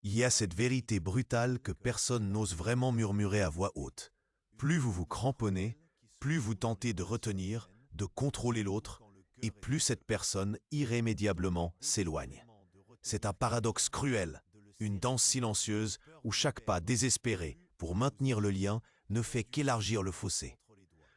Il y a cette vérité brutale que personne n'ose vraiment murmurer à voix haute. Plus vous vous cramponnez, plus vous tentez de retenir, de contrôler l'autre, et plus cette personne irrémédiablement s'éloigne. C'est un paradoxe cruel, une danse silencieuse où chaque pas désespéré pour maintenir le lien ne fait qu'élargir le fossé.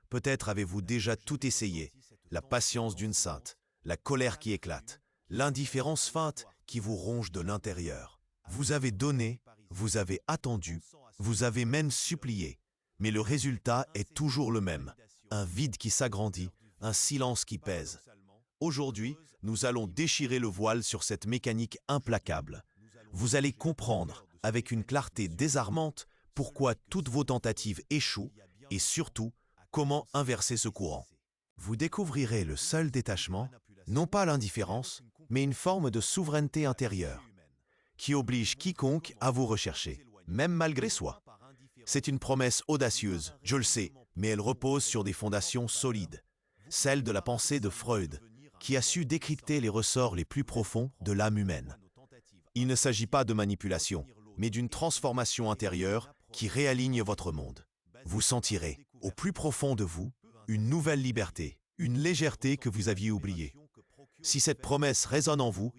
Peut-être avez-vous déjà tout essayé, la patience d'une sainte, la colère qui éclate, l'indifférence feinte qui vous ronge de l'intérieur. Vous avez donné, vous avez attendu, vous avez même supplié, mais le résultat est toujours le même, un vide qui s'agrandit, un silence qui pèse. Aujourd'hui, nous allons déchirer le voile sur cette mécanique implacable. Vous allez comprendre, avec une clarté désarmante, pourquoi toutes vos tentatives échouent et surtout, comment inverser ce courant. Vous découvrirez le seul détachement, non pas l'indifférence, mais une forme de souveraineté intérieure, qui oblige quiconque à vous rechercher, même malgré soi. C'est une promesse audacieuse, je le sais, mais elle repose sur des fondations solides, celle de la pensée de Freud, qui a su décrypter les ressorts les plus profonds de l'âme humaine. Il ne s'agit pas de manipulation, mais d'une transformation intérieure qui réaligne votre monde. Vous sentirez, au plus profond de vous, une nouvelle liberté, une légèreté que vous aviez oubliée. Si cette promesse résonne en vous,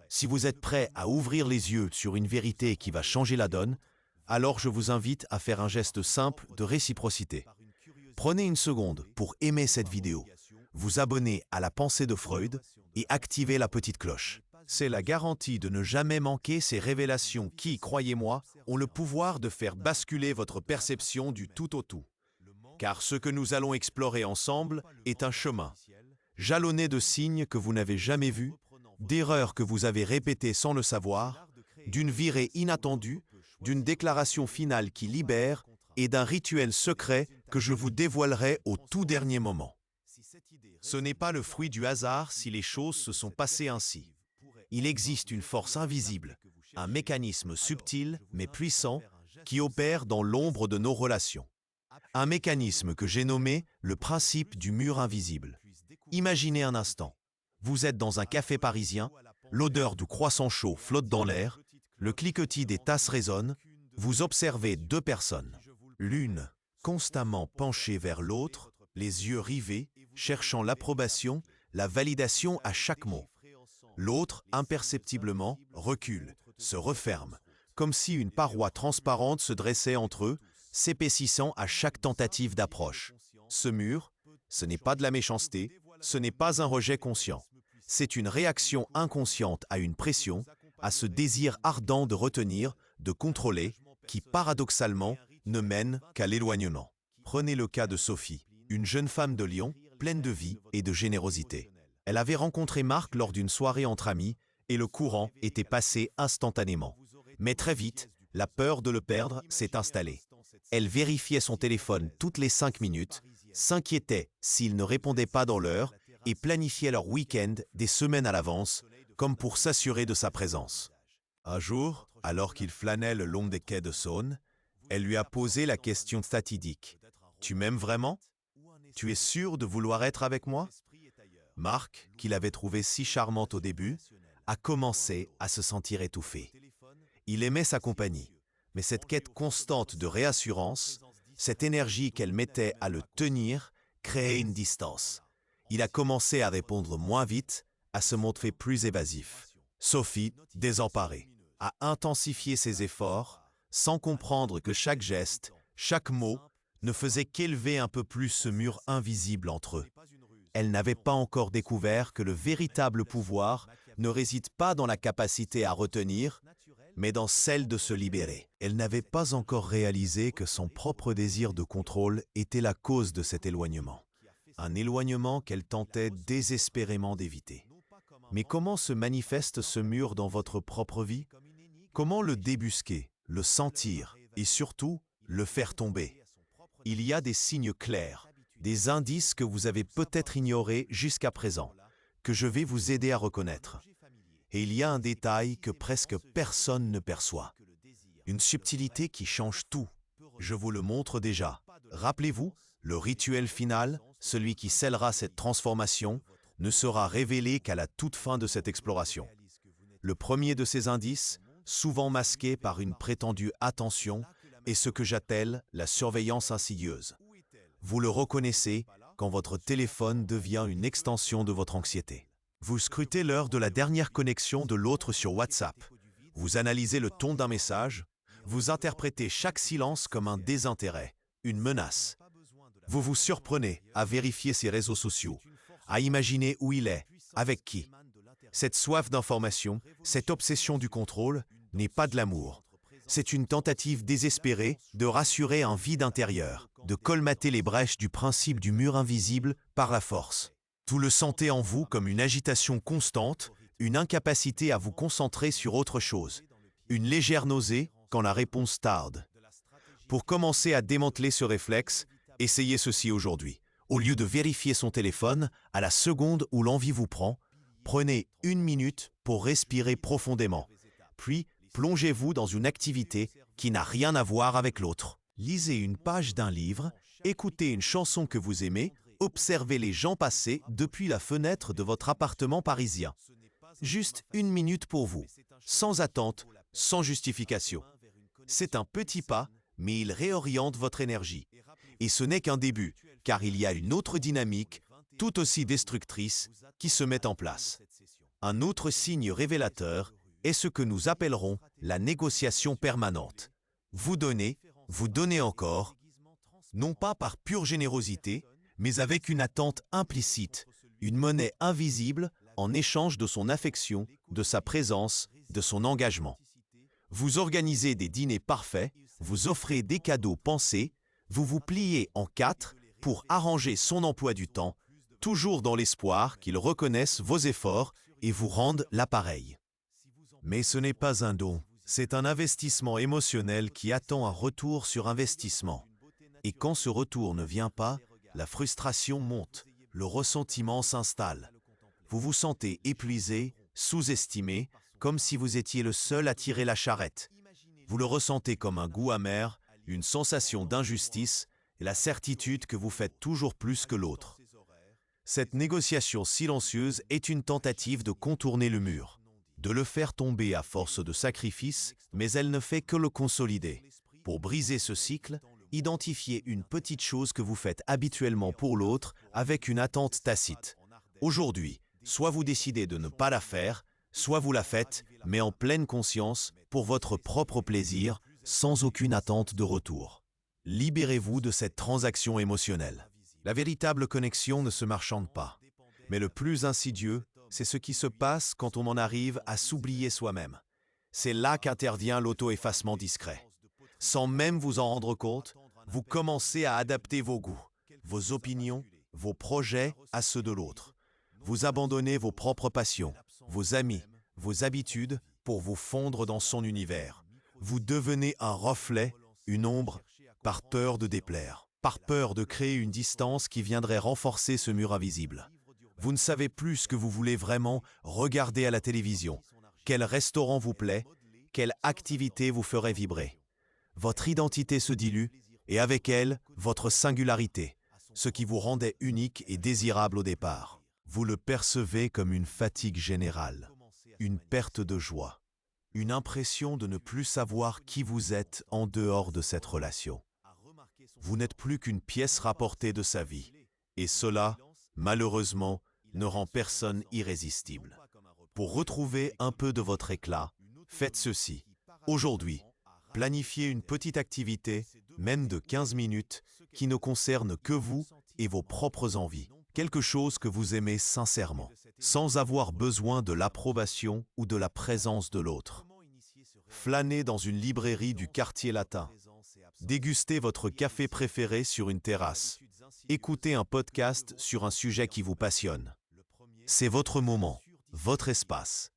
si vous êtes prêt à ouvrir les yeux sur une vérité qui va changer la donne, alors je vous invite à faire un geste simple de réciprocité. Prenez une seconde pour aimer cette vidéo, vous abonner à la pensée de Freud et activer la petite cloche. C'est la garantie de ne jamais manquer ces révélations qui, croyez-moi, ont le pouvoir de faire basculer votre perception du tout au tout. Car ce que nous allons explorer ensemble est un chemin, jalonné de signes que vous n'avez jamais vus, d'erreurs que vous avez répétées sans le savoir, d'une virée inattendue, d'une déclaration finale qui libère et d'un rituel secret que je vous dévoilerai au tout dernier moment. Ce n'est pas le fruit du hasard si les choses se sont passées ainsi. Il existe une force invisible, un mécanisme subtil mais puissant qui opère dans l'ombre de nos relations. Un mécanisme que j'ai nommé le principe du mur invisible. Imaginez un instant. Vous êtes dans un café parisien, l'odeur du croissant chaud flotte dans l'air, le cliquetis des tasses résonne, vous observez deux personnes. L'une, constamment penchée vers l'autre, les yeux rivés, cherchant l'approbation, la validation à chaque mot. L'autre, imperceptiblement, recule, se referme, comme si une paroi transparente se dressait entre eux, s'épaississant à chaque tentative d'approche. Ce mur, ce n'est pas de la méchanceté, ce n'est pas un rejet conscient. C'est une réaction inconsciente à une pression, à ce désir ardent de retenir, de contrôler, qui paradoxalement ne mène qu'à l'éloignement. Prenez le cas de Sophie, une jeune femme de Lyon, pleine de vie et de générosité. Elle avait rencontré Marc lors d'une soirée entre amis et le courant était passé instantanément. Mais très vite, la peur de le perdre s'est installée. Elle vérifiait son téléphone toutes les 5 minutes, s'inquiétait s'il ne répondait pas dans l'heure et planifiait leur week-end des semaines à l'avance, comme pour s'assurer de sa présence. Un jour, alors qu'il flânait le long des quais de Saône, elle lui a posé la question fatidique. « Tu m'aimes vraiment? Tu es sûr de vouloir être avec moi ?» Marc, qui l'avait trouvée si charmante au début, a commencé à se sentir étouffé. Il aimait sa compagnie, mais cette quête constante de réassurance, cette énergie qu'elle mettait à le tenir, créait une distance. Il a commencé à répondre moins vite, à se montrer plus évasif. Sophie, désemparée, a intensifié ses efforts, sans comprendre que chaque geste, chaque mot, ne faisait qu'élever un peu plus ce mur invisible entre eux. Elle n'avait pas encore découvert que le véritable pouvoir ne réside pas dans la capacité à retenir, mais dans celle de se libérer. Elle n'avait pas encore réalisé que son propre désir de contrôle était la cause de cet éloignement. Un éloignement qu'elle tentait désespérément d'éviter. Mais comment se manifeste ce mur dans votre propre vie? Comment le débusquer, le sentir et surtout le faire tomber? Il y a des signes clairs, des indices que vous avez peut-être ignorés jusqu'à présent, que je vais vous aider à reconnaître. Et il y a un détail que presque personne ne perçoit. Une subtilité qui change tout. Je vous le montre déjà. Rappelez-vous, le rituel final, celui qui scellera cette transformation, ne sera révélé qu'à la toute fin de cette exploration. Le premier de ces indices, souvent masquée par une prétendue attention, est ce que j'appelle la surveillance insidieuse. Vous le reconnaissez quand votre téléphone devient une extension de votre anxiété. Vous scrutez l'heure de la dernière connexion de l'autre sur WhatsApp. Vous analysez le ton d'un message. Vous interprétez chaque silence comme un désintérêt, une menace. Vous vous surprenez à vérifier ses réseaux sociaux, à imaginer où il est, avec qui. Cette soif d'information, cette obsession du contrôle, n'est pas de l'amour. C'est une tentative désespérée de rassurer un vide intérieur, de colmater les brèches du principe du mur invisible par la force. Vous le sentez en vous comme une agitation constante, une incapacité à vous concentrer sur autre chose, une légère nausée quand la réponse tarde. Pour commencer à démanteler ce réflexe, essayez ceci aujourd'hui. Au lieu de vérifier son téléphone, à la seconde où l'envie vous prend, prenez 1 minute pour respirer profondément. Puis, plongez-vous dans une activité qui n'a rien à voir avec l'autre. Lisez une page d'un livre, écoutez une chanson que vous aimez, observez les gens passer depuis la fenêtre de votre appartement parisien. Juste 1 minute pour vous, sans attente, sans justification. C'est un petit pas, mais il réoriente votre énergie. Et ce n'est qu'un début, car il y a une autre dynamique, tout aussi destructrice, qui se met en place. Un autre signe révélateur est ce que nous appellerons la négociation permanente. Vous donnez encore, non pas par pure générosité, mais avec une attente implicite, une monnaie invisible en échange de son affection, de sa présence, de son engagement. Vous organisez des dîners parfaits, vous offrez des cadeaux pensés, vous vous pliez en 4 pour arranger son emploi du temps, toujours dans l'espoir qu'il reconnaisse vos efforts et vous rende l'appareil. Mais ce n'est pas un don, c'est un investissement émotionnel qui attend un retour sur investissement. Et quand ce retour ne vient pas, la frustration monte, le ressentiment s'installe. Vous vous sentez épuisé, sous-estimé, comme si vous étiez le seul à tirer la charrette. Vous le ressentez comme un goût amer, une sensation d'injustice et la certitude que vous faites toujours plus que l'autre. Cette négociation silencieuse est une tentative de contourner le mur, de le faire tomber à force de sacrifices, mais elle ne fait que le consolider. Pour briser ce cycle, identifiez une petite chose que vous faites habituellement pour l'autre avec une attente tacite. Aujourd'hui, soit vous décidez de ne pas la faire, soit vous la faites, mais en pleine conscience, pour votre propre plaisir, sans aucune attente de retour. Libérez-vous de cette transaction émotionnelle. La véritable connexion ne se marchande pas. Mais le plus insidieux, c'est ce qui se passe quand on en arrive à s'oublier soi-même. C'est là qu'intervient l'auto-effacement discret. Sans même vous en rendre compte, vous commencez à adapter vos goûts, vos opinions, vos projets à ceux de l'autre. Vous abandonnez vos propres passions, vos amis, vos habitudes pour vous fondre dans son univers. Vous devenez un reflet, une ombre, par peur de déplaire, par peur de créer une distance qui viendrait renforcer ce mur invisible. Vous ne savez plus ce que vous voulez vraiment regarder à la télévision, quel restaurant vous plaît, quelle activité vous ferait vibrer. Votre identité se dilue et avec elle, votre singularité, ce qui vous rendait unique et désirable au départ. Vous le percevez comme une fatigue générale, une perte de joie, une impression de ne plus savoir qui vous êtes en dehors de cette relation. Vous n'êtes plus qu'une pièce rapportée de sa vie, et cela, malheureusement, ne rend personne irrésistible. Pour retrouver un peu de votre éclat, faites ceci. Aujourd'hui, planifiez une petite activité, même de 15 minutes, qui ne concerne que vous et vos propres envies. Quelque chose que vous aimez sincèrement, sans avoir besoin de l'approbation ou de la présence de l'autre. Flânez dans une librairie du quartier latin. Dégustez votre café préféré sur une terrasse. Écoutez un podcast sur un sujet qui vous passionne. C'est votre moment, votre espace.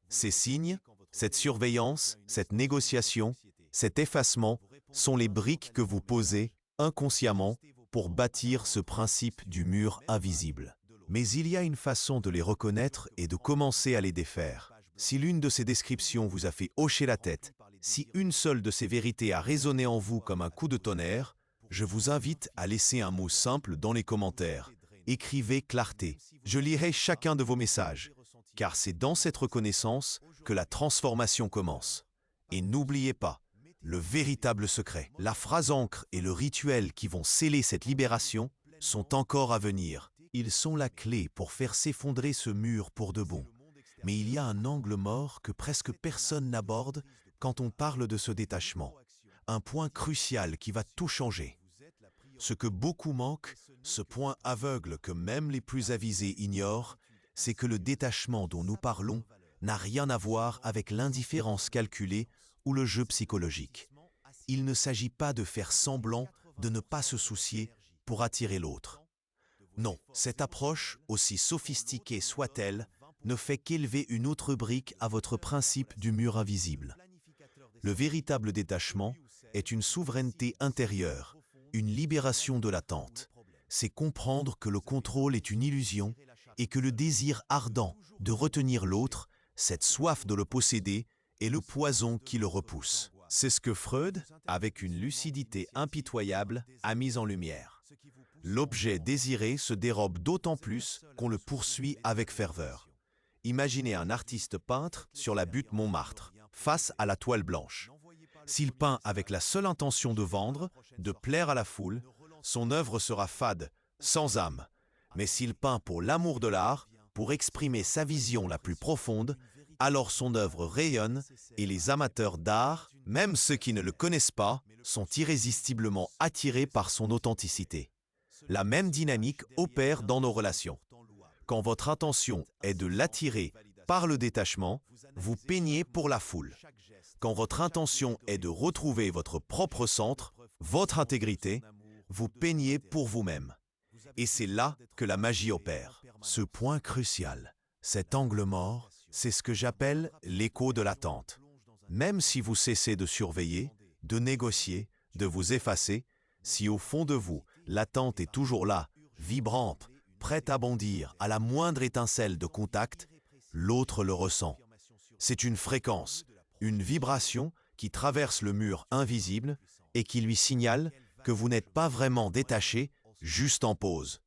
Ces signes, cette surveillance, cette négociation, cet effacement sont les briques que vous posez inconsciemment pour bâtir ce principe du mur invisible. Mais il y a une façon de les reconnaître et de commencer à les défaire. Si l'une de ces descriptions vous a fait hocher la tête, si une seule de ces vérités a résonné en vous comme un coup de tonnerre, je vous invite à laisser un mot simple dans les commentaires. Écrivez clarté. Je lirai chacun de vos messages, car c'est dans cette reconnaissance que la transformation commence. Et n'oubliez pas, le véritable secret, la phrase ancre et le rituel qui vont sceller cette libération sont encore à venir. Ils sont la clé pour faire s'effondrer ce mur pour de bon. Mais il y a un angle mort que presque personne n'aborde quand on parle de ce détachement. Un point crucial qui va tout changer. Ce que beaucoup manquent, ce point aveugle que même les plus avisés ignorent, c'est que le détachement dont nous parlons n'a rien à voir avec l'indifférence calculée ou le jeu psychologique. Il ne s'agit pas de faire semblant de ne pas se soucier pour attirer l'autre. Non, cette approche, aussi sophistiquée soit-elle, ne fait qu'élever une autre brique à votre principe du mur invisible. Le véritable détachement est une souveraineté intérieure, une libération de l'attente. C'est comprendre que le contrôle est une illusion et que le désir ardent de retenir l'autre, cette soif de le posséder, est le poison qui le repousse. C'est ce que Freud, avec une lucidité impitoyable, a mis en lumière. L'objet désiré se dérobe d'autant plus qu'on le poursuit avec ferveur. Imaginez un artiste peintre sur la butte Montmartre, face à la toile blanche. S'il peint avec la seule intention de vendre, de plaire à la foule, son œuvre sera fade, sans âme. Mais s'il peint pour l'amour de l'art, pour exprimer sa vision la plus profonde, alors son œuvre rayonne et les amateurs d'art, même ceux qui ne le connaissent pas, sont irrésistiblement attirés par son authenticité. La même dynamique opère dans nos relations. Quand votre intention est de l'attirer par le détachement, vous peignez pour la foule. Quand votre intention est de retrouver votre propre centre, votre intégrité, vous peignez pour vous-même. Et c'est là que la magie opère. Ce point crucial, cet angle mort, c'est ce que j'appelle l'écho de l'attente. Même si vous cessez de surveiller, de négocier, de vous effacer, si au fond de vous, l'attente est toujours là, vibrante, prête à bondir à la moindre étincelle de contact, l'autre le ressent. C'est une fréquence, une vibration qui traverse le mur invisible et qui lui signale que vous n'êtes pas vraiment détaché, juste en pause.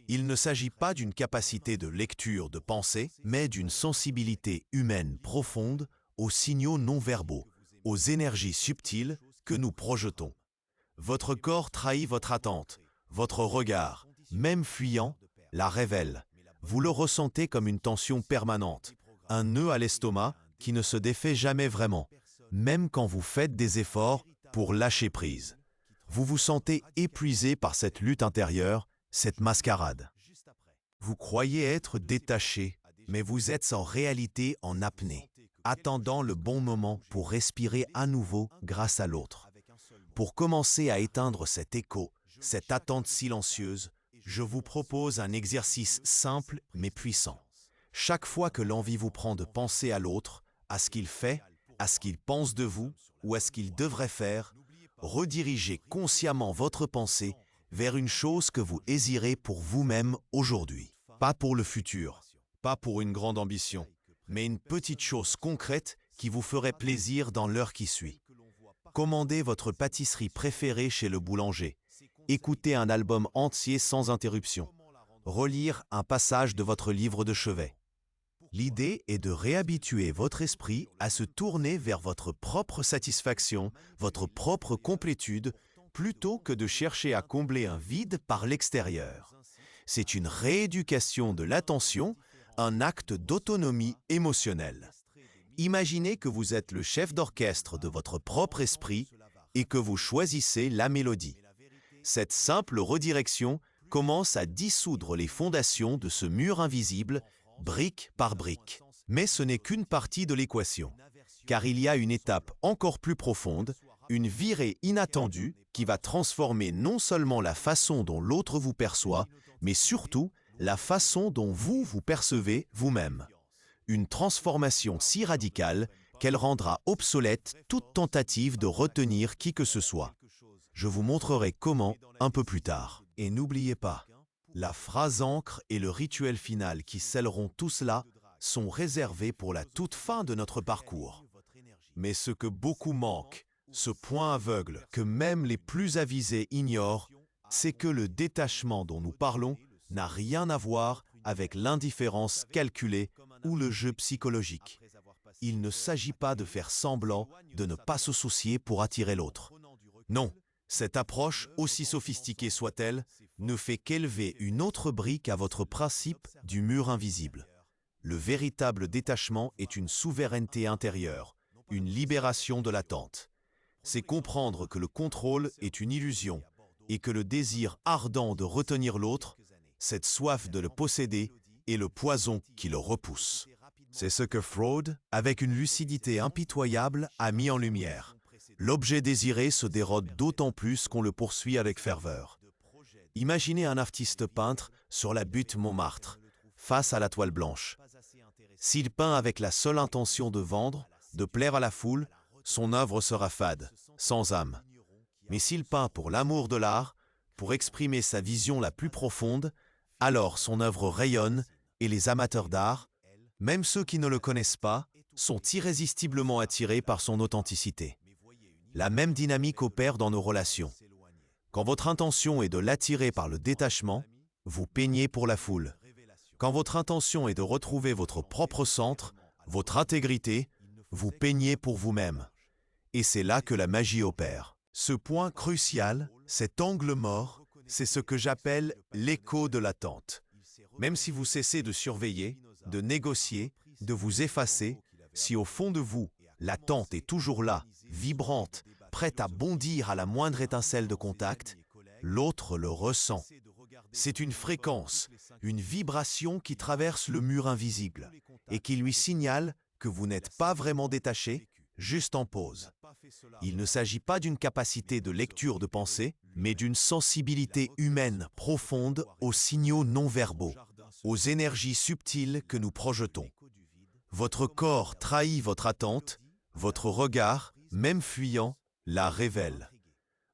Il ne s'agit pas d'une capacité de lecture de pensée, mais d'une sensibilité humaine profonde aux signaux non-verbaux, aux énergies subtiles que nous projetons. Votre corps trahit votre attente, votre regard, même fuyant, la révèle. Vous le ressentez comme une tension permanente, un nœud à l'estomac qui ne se défait jamais vraiment, même quand vous faites des efforts pour lâcher prise. Vous vous sentez épuisé par cette lutte intérieure, cette mascarade. Vous croyez être détaché, mais vous êtes en réalité en apnée, attendant le bon moment pour respirer à nouveau grâce à l'autre. Pour commencer à éteindre cet écho, cette attente silencieuse, je vous propose un exercice simple mais puissant. Chaque fois que l'envie vous prend de penser à l'autre, à ce qu'il fait, à ce qu'il pense de vous ou à ce qu'il devrait faire, redirigez consciemment votre pensée vers une chose que vous désirez pour vous-même aujourd'hui. Pas pour le futur, pas pour une grande ambition, mais une petite chose concrète qui vous ferait plaisir dans l'heure qui suit. Commandez votre pâtisserie préférée chez le boulanger. Écoutez un album entier sans interruption. Relire un passage de votre livre de chevet. L'idée est de réhabituer votre esprit à se tourner vers votre propre satisfaction, votre propre complétude, plutôt que de chercher à combler un vide par l'extérieur. C'est une rééducation de l'attention, un acte d'autonomie émotionnelle. Imaginez que vous êtes le chef d'orchestre de votre propre esprit et que vous choisissez la mélodie. Cette simple redirection commence à dissoudre les fondations de ce mur invisible, brique par brique. Mais ce n'est qu'une partie de l'équation, car il y a une étape encore plus profonde, une virée inattendue qui va transformer non seulement la façon dont l'autre vous perçoit, mais surtout la façon dont vous vous percevez vous-même. Une transformation si radicale qu'elle rendra obsolète toute tentative de retenir qui que ce soit. Je vous montrerai comment un peu plus tard. Et n'oubliez pas, la phrase ancre et le rituel final qui scelleront tout cela sont réservés pour la toute fin de notre parcours. Mais ce que beaucoup manquent, ce point aveugle que même les plus avisés ignorent, c'est que le détachement dont nous parlons n'a rien à voir avec l'indifférence calculée ou le jeu psychologique. il ne s'agit pas de faire semblant de ne pas se soucier pour attirer l'autre. Non, cette approche, aussi sophistiquée soit-elle, ne fait qu'élever une autre brique à votre principe du mur invisible. Le véritable détachement est une souveraineté intérieure, une libération de l'attente. C'est comprendre que le contrôle est une illusion et que le désir ardent de retenir l'autre, cette soif de le posséder, est le poison qui le repousse. C'est ce que Freud, avec une lucidité impitoyable, a mis en lumière. L'objet désiré se dérode d'autant plus qu'on le poursuit avec ferveur. Imaginez un artiste peintre sur la butte Montmartre, face à la toile blanche. S'il peint avec la seule intention de vendre, de plaire à la foule, son œuvre sera fade, sans âme. Mais s'il peint pour l'amour de l'art, pour exprimer sa vision la plus profonde, alors son œuvre rayonne et les amateurs d'art, même ceux qui ne le connaissent pas, sont irrésistiblement attirés par son authenticité. La même dynamique opère dans nos relations. Quand votre intention est de l'attirer par le détachement, vous peignez pour la foule. Quand votre intention est de retrouver votre propre centre, votre intégrité, vous peignez pour vous-même. Et c'est là que la magie opère. Ce point crucial, cet angle mort, c'est ce que j'appelle l'écho de l'attente. Même si vous cessez de surveiller, de négocier, de vous effacer, si au fond de vous, l'attente est toujours là, vibrante, prête à bondir à la moindre étincelle de contact, l'autre le ressent. C'est une fréquence, une vibration qui traverse le mur invisible et qui lui signale que vous n'êtes pas vraiment détaché, juste en pause. Il ne s'agit pas d'une capacité de lecture de pensée, mais d'une sensibilité humaine profonde aux signaux non-verbaux, aux énergies subtiles que nous projetons. Votre corps trahit votre attente, votre regard, même fuyant, la révèle.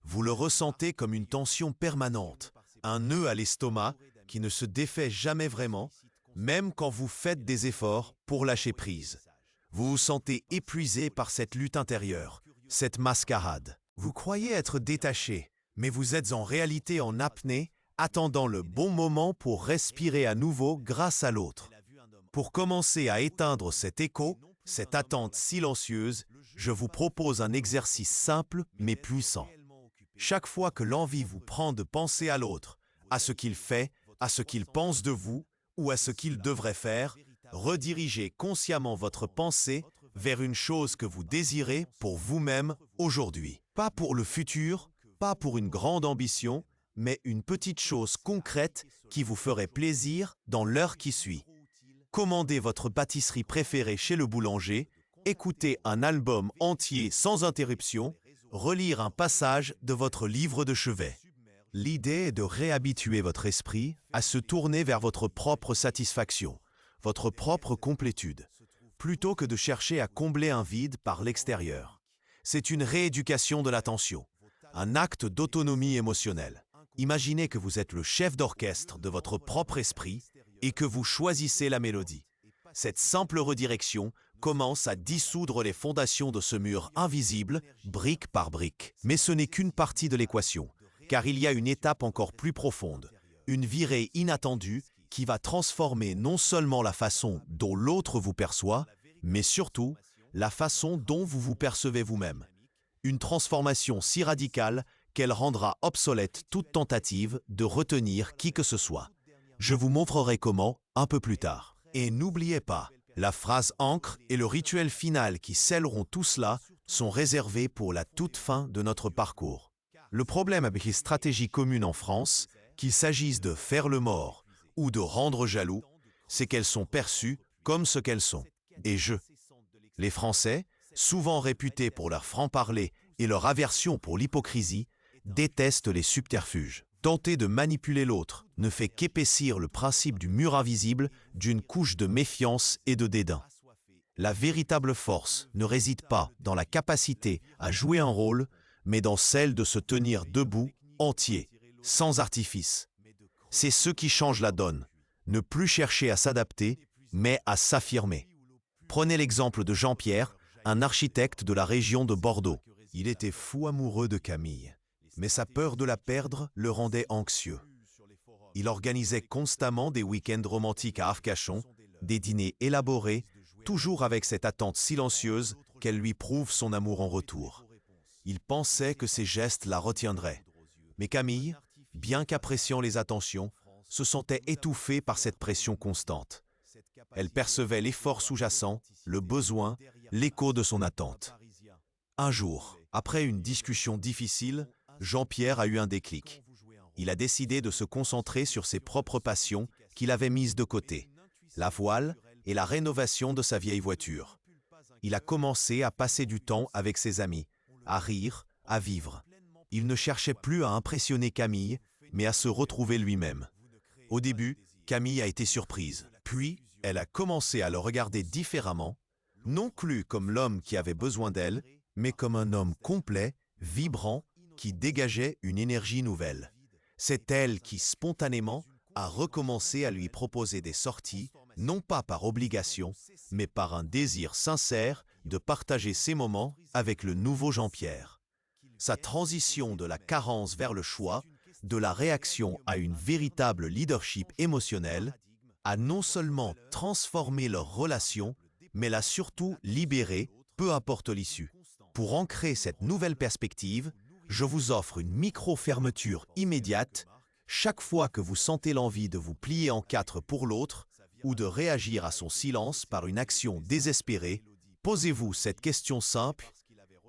Vous le ressentez comme une tension permanente, un nœud à l'estomac qui ne se défait jamais vraiment, même quand vous faites des efforts pour lâcher prise. Vous vous sentez épuisé par cette lutte intérieure, cette mascarade. Vous croyez être détaché, mais vous êtes en réalité en apnée, attendant le bon moment pour respirer à nouveau grâce à l'autre. Pour commencer à éteindre cet écho, cette attente silencieuse, je vous propose un exercice simple mais puissant. Chaque fois que l'envie vous prend de penser à l'autre, à ce qu'il fait, à ce qu'il pense de vous ou à ce qu'il devrait faire, redirigez consciemment votre pensée vers une chose que vous désirez pour vous-même aujourd'hui. Pas pour le futur, pas pour une grande ambition, mais une petite chose concrète qui vous ferait plaisir dans l'heure qui suit. Commandez votre pâtisserie préférée chez le boulanger, écoutez un album entier sans interruption, relire un passage de votre livre de chevet. L'idée est de réhabituer votre esprit à se tourner vers votre propre satisfaction, votre propre complétude, plutôt que de chercher à combler un vide par l'extérieur. C'est une rééducation de l'attention, un acte d'autonomie émotionnelle. Imaginez que vous êtes le chef d'orchestre de votre propre esprit et que vous choisissez la mélodie. Cette simple redirection commence à dissoudre les fondations de ce mur invisible, brique par brique. Mais ce n'est qu'une partie de l'équation, car il y a une étape encore plus profonde, une virée inattendue qui va transformer non seulement la façon dont l'autre vous perçoit, mais surtout la façon dont vous vous percevez vous-même. Une transformation si radicale qu'elle rendra obsolète toute tentative de retenir qui que ce soit. Je vous montrerai comment un peu plus tard. Et n'oubliez pas, la phrase ancre et le rituel final qui scelleront tout cela sont réservés pour la toute fin de notre parcours. Le problème avec les stratégies communes en France, qu'il s'agisse de faire le mort ou de rendre jaloux, c'est qu'elles sont perçues comme ce qu'elles sont. Et les Français, souvent réputés pour leur franc-parler et leur aversion pour l'hypocrisie, détestent les subterfuges. Tenter de manipuler l'autre ne fait qu'épaissir le principe du mur invisible d'une couche de méfiance et de dédain. La véritable force ne réside pas dans la capacité à jouer un rôle, mais dans celle de se tenir debout, entier, sans artifice. C'est ce qui change la donne, ne plus chercher à s'adapter, mais à s'affirmer. Prenez l'exemple de Jean-Pierre, un architecte de la région de Bordeaux. Il était fou amoureux de Camille, mais sa peur de la perdre le rendait anxieux. Il organisait constamment des week-ends romantiques à Arcachon, des dîners élaborés, toujours avec cette attente silencieuse qu'elle lui prouve son amour en retour. Il pensait que ses gestes la retiendraient. Mais Camille, bien qu'appréciant les attentions, se sentait étouffée par cette pression constante. Elle percevait l'effort sous-jacent, le besoin, l'écho de son attente. Un jour, après une discussion difficile, Jean-Pierre a eu un déclic. Il a décidé de se concentrer sur ses propres passions qu'il avait mises de côté, la voile et la rénovation de sa vieille voiture. Il a commencé à passer du temps avec ses amis, à rire, à vivre. Il ne cherchait plus à impressionner Camille, mais à se retrouver lui-même. Au début, Camille a été surprise. Puis, elle a commencé à le regarder différemment, non plus comme l'homme qui avait besoin d'elle, mais comme un homme complet, vibrant, qui dégageait une énergie nouvelle. C'est elle qui, spontanément, a recommencé à lui proposer des sorties, non pas par obligation, mais par un désir sincère de partager ses moments avec le nouveau Jean-Pierre. Sa transition de la carence vers le choix, de la réaction à une véritable leadership émotionnel, a non seulement transformé leur relation, mais l'a surtout libérée, peu importe l'issue. Pour ancrer cette nouvelle perspective, je vous offre une micro-fermeture immédiate chaque fois que vous sentez l'envie de vous plier en quatre pour l'autre ou de réagir à son silence par une action désespérée. Posez-vous cette question simple: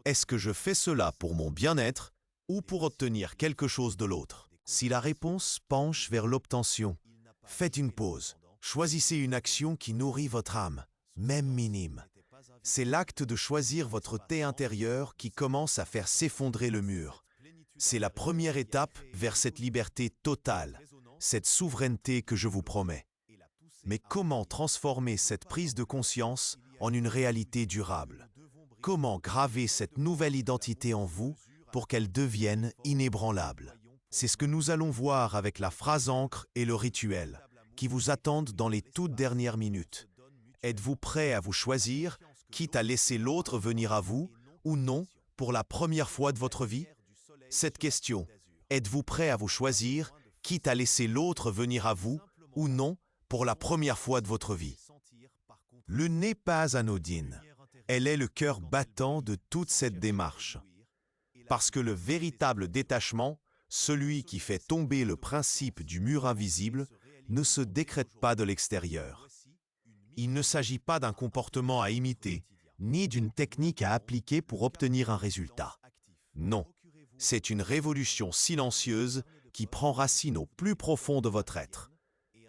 est-ce que je fais cela pour mon bien-être ou pour obtenir quelque chose de l'autre? Si la réponse penche vers l'obtention, faites une pause. Choisissez une action qui nourrit votre âme, même minime. C'est l'acte de choisir votre thé intérieur qui commence à faire s'effondrer le mur. C'est la première étape vers cette liberté totale, cette souveraineté que je vous promets. Mais comment transformer cette prise de conscience en une réalité durable? Comment graver cette nouvelle identité en vous pour qu'elle devienne inébranlable? C'est ce que nous allons voir avec la phrase ancre et le rituel, qui vous attendent dans les toutes dernières minutes. Êtes-vous prêt à vous choisir, quitte à laisser l'autre venir à vous, ou non, pour la première fois de votre vie? Cette question, êtes-vous prêt à vous choisir, quitte à laisser l'autre venir à vous, ou non, pour la première fois de votre vie? Le n'est pas anodine. Elle est le cœur battant de toute cette démarche. Parce que le véritable détachement, celui qui fait tomber le principe du mur invisible, ne se décrète pas de l'extérieur. Il ne s'agit pas d'un comportement à imiter, ni d'une technique à appliquer pour obtenir un résultat. Non, c'est une révolution silencieuse qui prend racine au plus profond de votre être.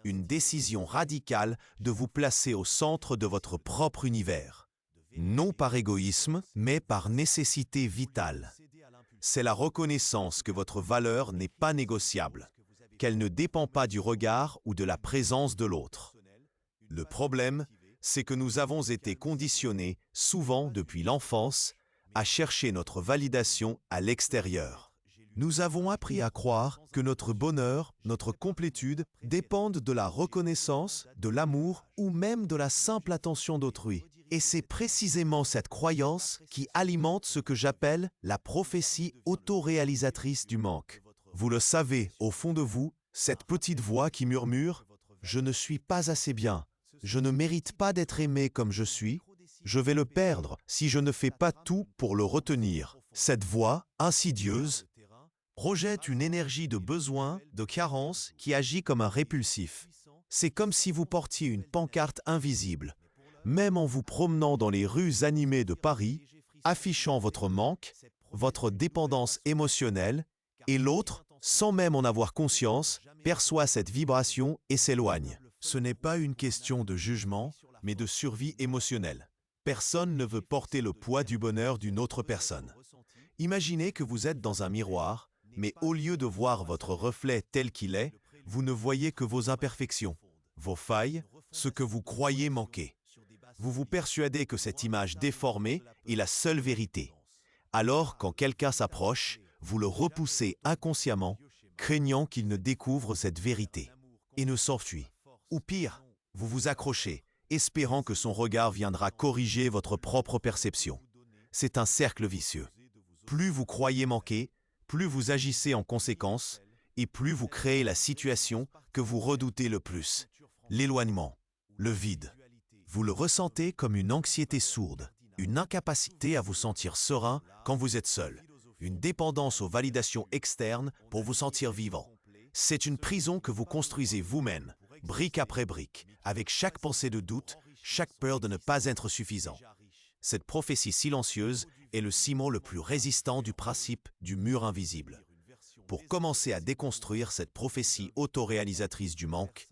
Une décision radicale de vous placer au centre de votre propre univers. Non par égoïsme, mais par nécessité vitale. C'est la reconnaissance que votre valeur n'est pas négociable, qu'elle ne dépend pas du regard ou de la présence de l'autre. Le problème, c'est que nous avons été conditionnés, souvent depuis l'enfance, à chercher notre validation à l'extérieur. Nous avons appris à croire que notre bonheur, notre complétude dépendent de la reconnaissance, de l'amour ou même de la simple attention d'autrui. Et c'est précisément cette croyance qui alimente ce que j'appelle la prophétie autoréalisatrice du manque. Vous le savez, au fond de vous, cette petite voix qui murmure « Je ne suis pas assez bien, je ne mérite pas d'être aimé comme je suis, je vais le perdre si je ne fais pas tout pour le retenir ». Cette voix, insidieuse, projette une énergie de besoin, de carence qui agit comme un répulsif. C'est comme si vous portiez une pancarte invisible, même en vous promenant dans les rues animées de Paris, affichant votre manque, votre dépendance émotionnelle, et l'autre, sans même en avoir conscience, perçoit cette vibration et s'éloigne. Ce n'est pas une question de jugement, mais de survie émotionnelle. Personne ne veut porter le poids du bonheur d'une autre personne. Imaginez que vous êtes dans un miroir, mais au lieu de voir votre reflet tel qu'il est, vous ne voyez que vos imperfections, vos failles, ce que vous croyez manquer. Vous vous persuadez que cette image déformée est la seule vérité. Alors, quand quelqu'un s'approche, vous le repoussez inconsciemment, craignant qu'il ne découvre cette vérité, et ne s'enfuit. Ou pire, vous vous accrochez, espérant que son regard viendra corriger votre propre perception. C'est un cercle vicieux. Plus vous croyez manquer, plus vous agissez en conséquence, et plus vous créez la situation que vous redoutez le plus, l'éloignement, le vide. Vous le ressentez comme une anxiété sourde, une incapacité à vous sentir serein quand vous êtes seul, une dépendance aux validations externes pour vous sentir vivant. C'est une prison que vous construisez vous-même, brique après brique, avec chaque pensée de doute, chaque peur de ne pas être suffisant. Cette prophétie silencieuse est le ciment le plus résistant du principe du mur invisible. Pour commencer à déconstruire cette prophétie autoréalisatrice du manque,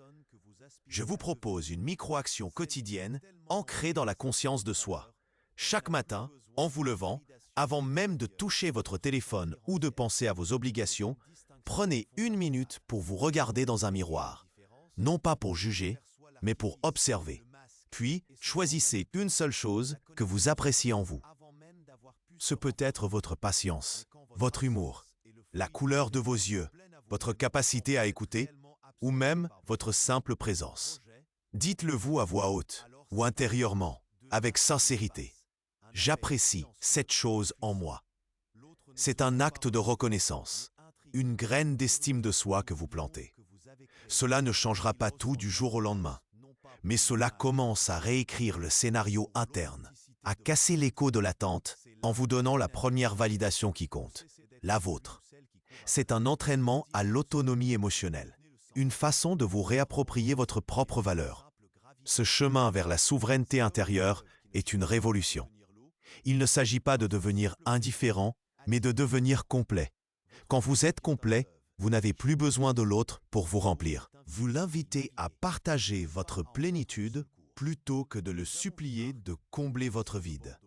je vous propose une micro-action quotidienne ancrée dans la conscience de soi. Chaque matin, en vous levant, avant même de toucher votre téléphone ou de penser à vos obligations, prenez 1 minute pour vous regarder dans un miroir. Non pas pour juger, mais pour observer. Puis, choisissez une seule chose que vous appréciez en vous. Ce peut être votre patience, votre humour, la couleur de vos yeux, votre capacité à écouter, ou même votre simple présence. Dites-le vous à voix haute ou intérieurement, avec sincérité. J'apprécie cette chose en moi. C'est un acte de reconnaissance, une graine d'estime de soi que vous plantez. Cela ne changera pas tout du jour au lendemain, mais cela commence à réécrire le scénario interne, à casser l'écho de l'attente en vous donnant la première validation qui compte, la vôtre. C'est un entraînement à l'autonomie émotionnelle, une façon de vous réapproprier votre propre valeur. Ce chemin vers la souveraineté intérieure est une révolution. Il ne s'agit pas de devenir indifférent, mais de devenir complet. Quand vous êtes complet, vous n'avez plus besoin de l'autre pour vous remplir. Vous l'invitez à partager votre plénitude plutôt que de le supplier de combler votre vide.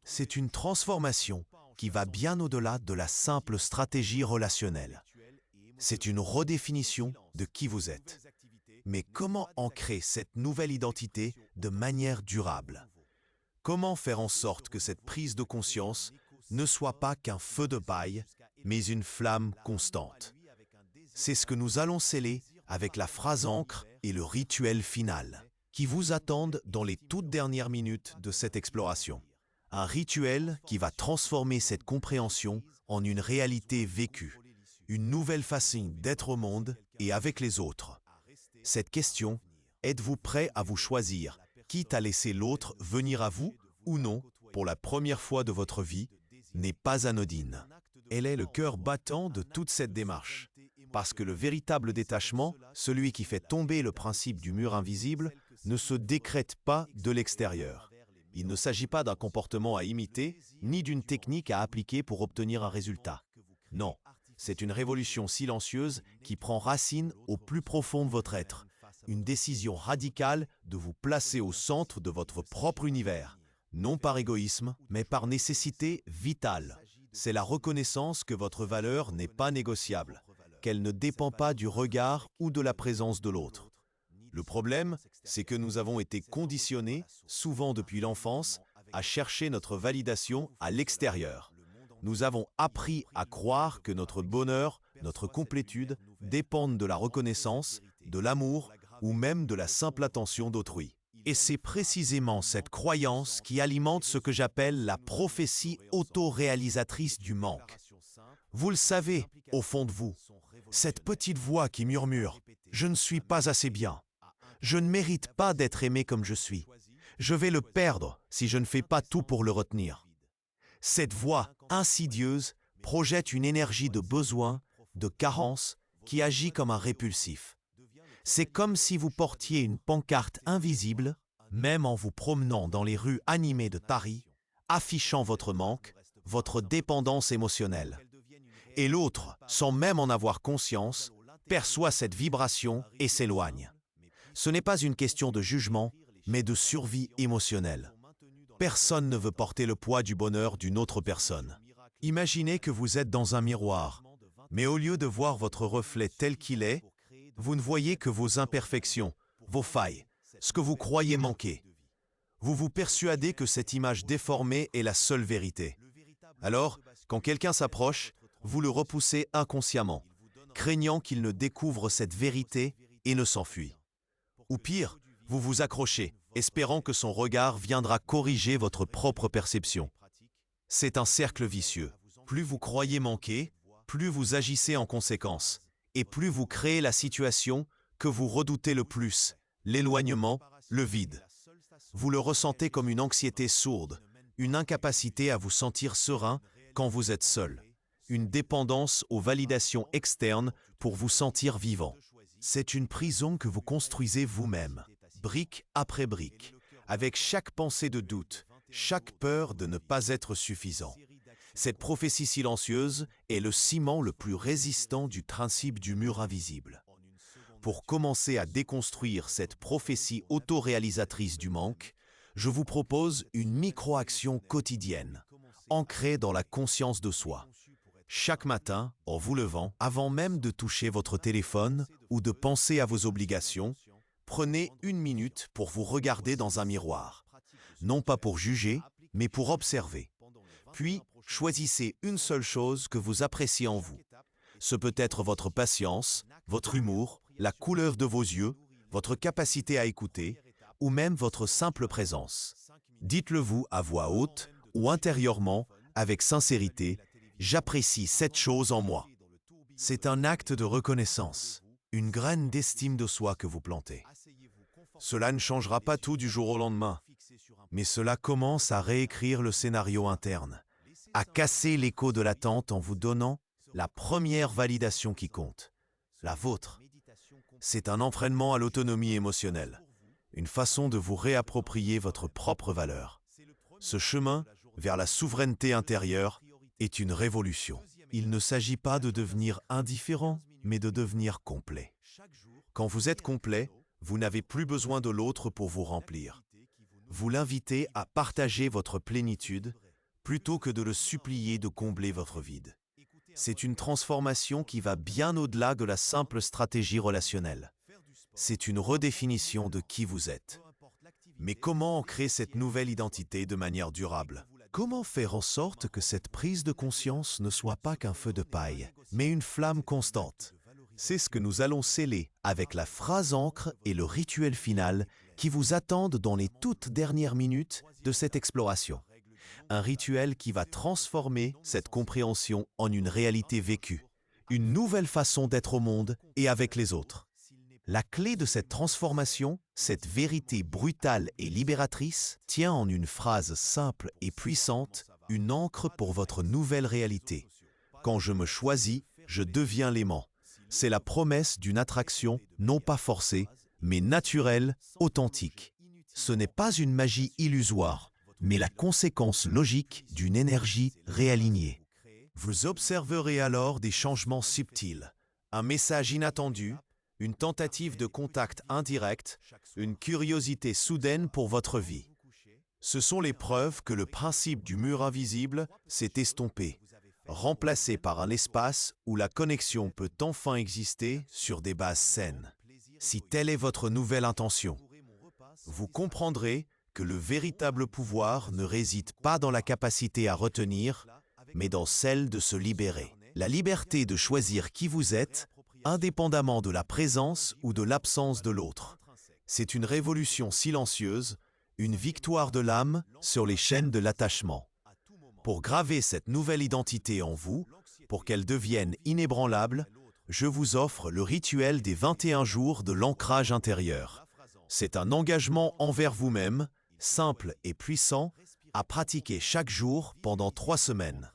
C'est une transformation qui va bien au-delà de la simple stratégie relationnelle. C'est une redéfinition de qui vous êtes. Mais comment ancrer cette nouvelle identité de manière durable? Comment faire en sorte que cette prise de conscience ne soit pas qu'un feu de paille, mais une flamme constante? C'est ce que nous allons sceller avec la phrase ancre et le rituel final, qui vous attendent dans les toutes dernières minutes de cette exploration. Un rituel qui va transformer cette compréhension en une réalité vécue, une nouvelle façon d'être au monde et avec les autres. Cette question, êtes-vous prêt à vous choisir, quitte à laisser l'autre venir à vous ou non, pour la première fois de votre vie, n'est pas anodine. Elle est le cœur battant de toute cette démarche. Parce que le véritable détachement, celui qui fait tomber le principe du mur invisible, ne se décrète pas de l'extérieur. Il ne s'agit pas d'un comportement à imiter, ni d'une technique à appliquer pour obtenir un résultat. Non, c'est une révolution silencieuse qui prend racine au plus profond de votre être. Une décision radicale de vous placer au centre de votre propre univers. Non par égoïsme, mais par nécessité vitale. C'est la reconnaissance que votre valeur n'est pas négociable, qu'elle ne dépend pas du regard ou de la présence de l'autre. Le problème, c'est que nous avons été conditionnés, souvent depuis l'enfance, à chercher notre validation à l'extérieur. Nous avons appris à croire que notre bonheur, notre complétude dépendent de la reconnaissance, de l'amour ou même de la simple attention d'autrui. Et c'est précisément cette croyance qui alimente ce que j'appelle la prophétie autoréalisatrice du manque. Vous le savez, au fond de vous, cette petite voix qui murmure « Je ne suis pas assez bien ». Je ne mérite pas d'être aimé comme je suis. Je vais le perdre si je ne fais pas tout pour le retenir. Cette voix insidieuse projette une énergie de besoin, de carence, qui agit comme un répulsif. C'est comme si vous portiez une pancarte invisible, même en vous promenant dans les rues animées de Paris, affichant votre manque, votre dépendance émotionnelle. Et l'autre, sans même en avoir conscience, perçoit cette vibration et s'éloigne. Ce n'est pas une question de jugement, mais de survie émotionnelle. Personne ne veut porter le poids du bonheur d'une autre personne. Imaginez que vous êtes dans un miroir, mais au lieu de voir votre reflet tel qu'il est, vous ne voyez que vos imperfections, vos failles, ce que vous croyez manquer. Vous vous persuadez que cette image déformée est la seule vérité. Alors, quand quelqu'un s'approche, vous le repoussez inconsciemment, craignant qu'il ne découvre cette vérité et ne s'enfuit. Ou pire, vous vous accrochez, espérant que son regard viendra corriger votre propre perception. C'est un cercle vicieux. Plus vous croyez manquer, plus vous agissez en conséquence, et plus vous créez la situation que vous redoutez le plus, l'éloignement, le vide. Vous le ressentez comme une anxiété sourde, une incapacité à vous sentir serein quand vous êtes seul, une dépendance aux validations externes pour vous sentir vivant. C'est une prison que vous construisez vous-même, brique après brique, avec chaque pensée de doute, chaque peur de ne pas être suffisant. Cette prophétie silencieuse est le ciment le plus résistant du principe du mur invisible. Pour commencer à déconstruire cette prophétie autoréalisatrice du manque, je vous propose une micro-action quotidienne, ancrée dans la conscience de soi. Chaque matin, en vous levant, avant même de toucher votre téléphone ou de penser à vos obligations, prenez 1 minute pour vous regarder dans un miroir. Non pas pour juger, mais pour observer. Puis, choisissez une seule chose que vous appréciez en vous. Ce peut être votre patience, votre humour, la couleur de vos yeux, votre capacité à écouter, ou même votre simple présence. Dites-le-vous à voix haute ou intérieurement, avec sincérité, « J'apprécie cette chose en moi ». C'est un acte de reconnaissance, une graine d'estime de soi que vous plantez. Cela ne changera pas tout du jour au lendemain, mais cela commence à réécrire le scénario interne, à casser l'écho de l'attente en vous donnant la première validation qui compte, la vôtre. C'est un entraînement à l'autonomie émotionnelle, une façon de vous réapproprier votre propre valeur. Ce chemin vers la souveraineté intérieure est une révolution. Il ne s'agit pas de devenir indifférent, mais de devenir complet. Quand vous êtes complet, vous n'avez plus besoin de l'autre pour vous remplir. Vous l'invitez à partager votre plénitude plutôt que de le supplier de combler votre vide. C'est une transformation qui va bien au-delà de la simple stratégie relationnelle. C'est une redéfinition de qui vous êtes. Mais comment ancrer cette nouvelle identité de manière durable? Comment faire en sorte que cette prise de conscience ne soit pas qu'un feu de paille, mais une flamme constante? C'est ce que nous allons sceller avec la phrase ancre et le rituel final qui vous attendent dans les toutes dernières minutes de cette exploration. Un rituel qui va transformer cette compréhension en une réalité vécue, une nouvelle façon d'être au monde et avec les autres. La clé de cette transformation, cette vérité brutale et libératrice, tient en une phrase simple et puissante, une encre pour votre nouvelle réalité. Quand je me choisis, je deviens l'aimant. C'est la promesse d'une attraction non pas forcée, mais naturelle, authentique. Ce n'est pas une magie illusoire, mais la conséquence logique d'une énergie réalignée. Vous observerez alors des changements subtils, un message inattendu, une tentative de contact indirect, une curiosité soudaine pour votre vie. Ce sont les preuves que le principe du mur invisible s'est estompé, remplacé par un espace où la connexion peut enfin exister sur des bases saines. Si telle est votre nouvelle intention, vous comprendrez que le véritable pouvoir ne réside pas dans la capacité à retenir, mais dans celle de se libérer. La liberté de choisir qui vous êtes, indépendamment de la présence ou de l'absence de l'autre. C'est une révolution silencieuse, une victoire de l'âme sur les chaînes de l'attachement. Pour graver cette nouvelle identité en vous, pour qu'elle devienne inébranlable, je vous offre le rituel des 21 jours de l'ancrage intérieur. C'est un engagement envers vous-même, simple et puissant, à pratiquer chaque jour pendant 3 semaines.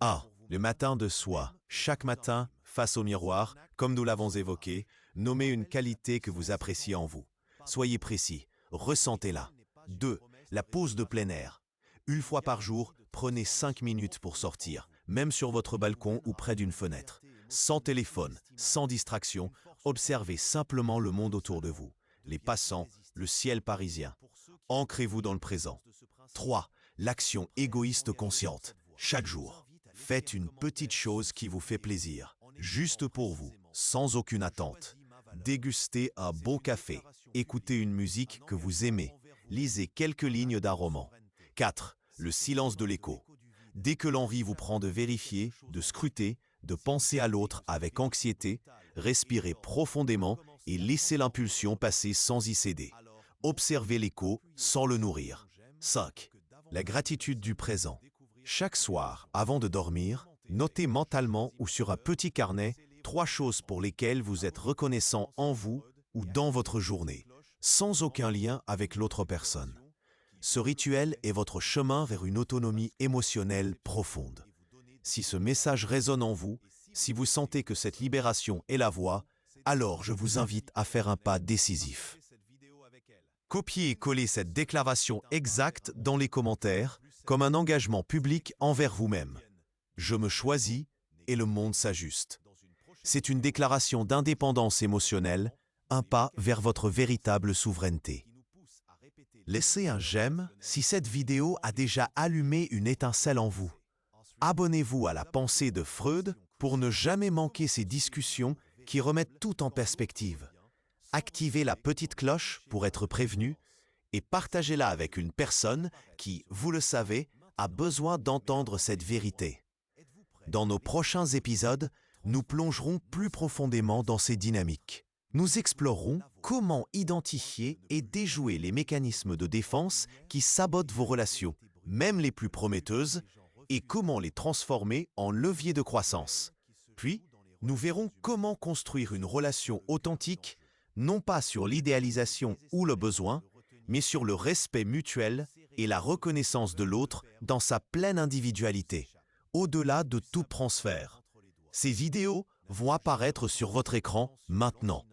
1. Le matin de soi. Chaque matin, face au miroir, comme nous l'avons évoqué, nommez une qualité que vous appréciez en vous. Soyez précis, ressentez-la. 2. La pause de plein air. 1 fois par jour, prenez 5 minutes pour sortir, même sur votre balcon ou près d'une fenêtre. Sans téléphone, sans distraction, observez simplement le monde autour de vous, les passants, le ciel parisien. Ancrez-vous dans le présent. 3. L'action égoïste consciente. Chaque jour, faites une petite chose qui vous fait plaisir, juste pour vous, sans aucune attente. Dégustez un bon café, écoutez une musique que vous aimez, lisez quelques lignes d'un roman. 4. Le silence de l'écho. Dès que l'envie vous prend de vérifier, de scruter, de penser à l'autre avec anxiété, respirez profondément et laissez l'impulsion passer sans y céder. Observez l'écho sans le nourrir. 5. La gratitude du présent. Chaque soir, avant de dormir, notez mentalement ou sur un petit carnet 3 choses pour lesquelles vous êtes reconnaissant en vous ou dans votre journée. sans aucun lien avec l'autre personne. Ce rituel est votre chemin vers une autonomie émotionnelle profonde. Si ce message résonne en vous, si vous sentez que cette libération est la voie, alors je vous invite à faire un pas décisif. Copiez et collez cette déclaration exacte dans les commentaires comme un engagement public envers vous-même. Je me choisis et le monde s'ajuste. C'est une déclaration d'indépendance émotionnelle, un pas vers votre véritable souveraineté. Laissez un j'aime si cette vidéo a déjà allumé une étincelle en vous. Abonnez-vous à la pensée de Freud pour ne jamais manquer ces discussions qui remettent tout en perspective. Activez la petite cloche pour être prévenu et partagez-la avec une personne qui, vous le savez, a besoin d'entendre cette vérité. Dans nos prochains épisodes, nous plongerons plus profondément dans ces dynamiques. Nous explorerons comment identifier et déjouer les mécanismes de défense qui sabotent vos relations, même les plus prometteuses, et comment les transformer en levier de croissance. Puis, nous verrons comment construire une relation authentique, non pas sur l'idéalisation ou le besoin, mais sur le respect mutuel et la reconnaissance de l'autre dans sa pleine individualité, au-delà de tout transfert. Ces vidéos vont apparaître sur votre écran maintenant.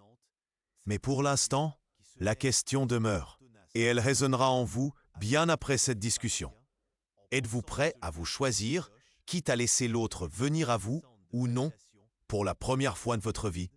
Mais pour l'instant, la question demeure, et elle résonnera en vous bien après cette discussion. Êtes-vous prêt à vous choisir, quitte à laisser l'autre venir à vous ou non, pour la première fois de votre vie?